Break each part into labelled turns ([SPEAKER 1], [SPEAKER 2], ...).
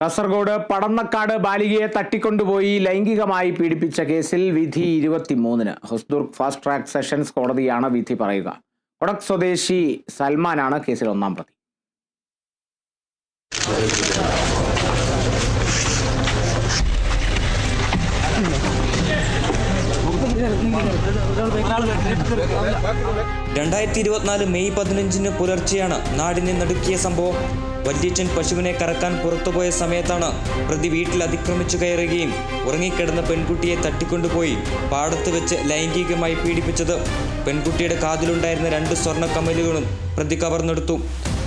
[SPEAKER 1] കാസർഗോഡ് പടന്നക്കാട് ബാലികയെ തട്ടിക്കൊണ്ടുപോയി ലൈംഗികമായി പീഡിപ്പിച്ച കേസിൽ വിധി 23-ന്. ഹൊസ്ദുർഗ് ഫാസ്റ്റ് ട്രാക്ക് സെഷൻസ് കോടതിയാണ് വിധി പറയുക. കൊടക് സ്വദേശി സൽമാനാണ് കേസിൽ ഒന്നാം പ്രതി.
[SPEAKER 2] മെയ് 15 പുലർച്ചെയാണ് നാടിനെ നടുക്കിയ സംഭവം. വല്യച്ഛൻ പശുവിനെ കറക്കാൻ പുറത്തുപോയ സമയത്താണ് പ്രതി വീട്ടിൽ അതിക്രമിച്ചു കയറുകയും ഉറങ്ങിക്കിടന്ന പെൺകുട്ടിയെ തട്ടിക്കൊണ്ടുപോയി പാടത്ത് വെച്ച് ലൈംഗികമായി പീഡിപ്പിച്ചത്. പെൺകുട്ടിയുടെ കാതിലുണ്ടായിരുന്ന 2 സ്വർണ്ണ കമ്മലുകളും പ്രതി കവർന്നെടുത്തു.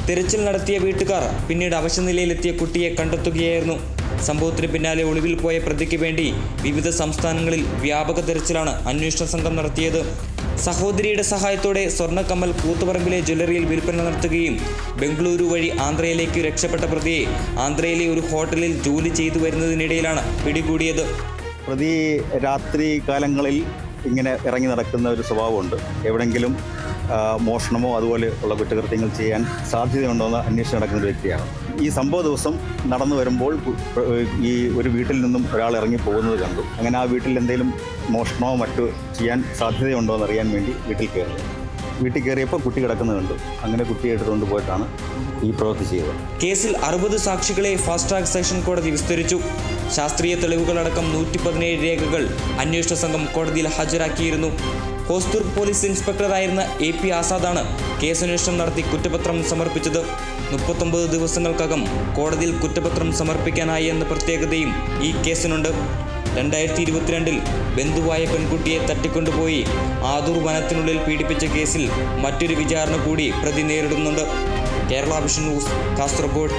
[SPEAKER 2] തിരച്ചിൽ നടത്തിയ വീട്ടുകാർ പിന്നീട് അവശനിലയിലെത്തിയ കുട്ടിയെ കണ്ടെത്തുകയായിരുന്നു. സംഭവത്തിന് പിന്നാലെ ഒളിവിൽ പോയ പ്രതിക്ക് വേണ്ടി വിവിധ സംസ്ഥാനങ്ങളിൽ വ്യാപക തെരച്ചിലാണ് അന്വേഷണ സംഘം നടത്തിയത്. സഹോദരിയുടെ സഹായത്തോടെ സ്വർണ്ണക്കമ്മൽ കൂത്തുപറമ്പിലെ ജ്വല്ലറിയിൽ വിൽപ്പന നടത്തുകയും ബംഗളൂരു വഴി ആന്ധ്രയിലേക്ക് രക്ഷപ്പെട്ട പ്രതിയെ ആന്ധ്രയിലെ ഒരു ഹോട്ടലിൽ ജോലി ചെയ്തു വരുന്നതിനിടയിലാണ് പിടികൂടിയത്.
[SPEAKER 3] പ്രതി രാത്രി കാലങ്ങളിൽ ഇങ്ങനെ ഇറങ്ങി നടക്കുന്ന ഒരു സ്വഭാവമുണ്ട്. എവിടെങ്കിലും മോഷണമോ അതുപോലെ ഉള്ള കുറ്റകൃത്യങ്ങൾ ചെയ്യാൻ സാധ്യതയുണ്ടോ എന്ന് അന്വേഷണം നടക്കുന്ന ഒരു വ്യക്തിയാണ്. ഈ സംഭവ ദിവസം നടന്നു വരുമ്പോൾ ഈ ഒരു വീട്ടിൽ നിന്നും ഒരാൾ ഇറങ്ങി പോകുന്നത് കണ്ടു. അങ്ങനെ ആ വീട്ടിൽ എന്തെങ്കിലും മോഷണമോ മറ്റോ ചെയ്യാൻ സാധ്യതയുണ്ടോ എന്ന് അറിയാൻ വേണ്ടി വീട്ടിൽ കയറിയപ്പോൾ കുട്ടി കിടക്കുന്നത് കണ്ടു. അങ്ങനെ കുട്ടിയെ എടുത്തുകൊണ്ട് പോയിട്ടാണ് ഈ പ്രവൃത്തി ചെയ്തത്.
[SPEAKER 2] കേസിൽ 60 സാക്ഷികളെ ഫാസ്റ്റ് ട്രാക്ക് സെഷൻ കോടതി വിസ്തരിച്ചു. ശാസ്ത്രീയ തെളിവുകളടക്കം 117 രേഖകൾ അന്വേഷണ സംഘം കോടതിയിൽ ഹാജരാക്കിയിരുന്നു. ഹൊസ്ദുർഗ് പോലീസ് ഇൻസ്പെക്ടറായിരുന്ന AP ആസാദാണ് കേസന്വേഷണം നടത്തി കുറ്റപത്രം സമർപ്പിച്ചത്. 39 ദിവസങ്ങൾക്കകം കോടതിയിൽ കുറ്റപത്രം സമർപ്പിക്കാനായി എന്ന പ്രത്യേകതയും ഈ കേസിനുണ്ട്. 2022 ബന്ധുവായ പെൺകുട്ടിയെ തട്ടിക്കൊണ്ടുപോയി ആദൂർ വനത്തിനുള്ളിൽ പീഡിപ്പിച്ച കേസിൽ മറ്റൊരു വിചാരണ കൂടി പ്രതി നേരിടുന്നുണ്ട്. Kerala vision news, Kasaragod.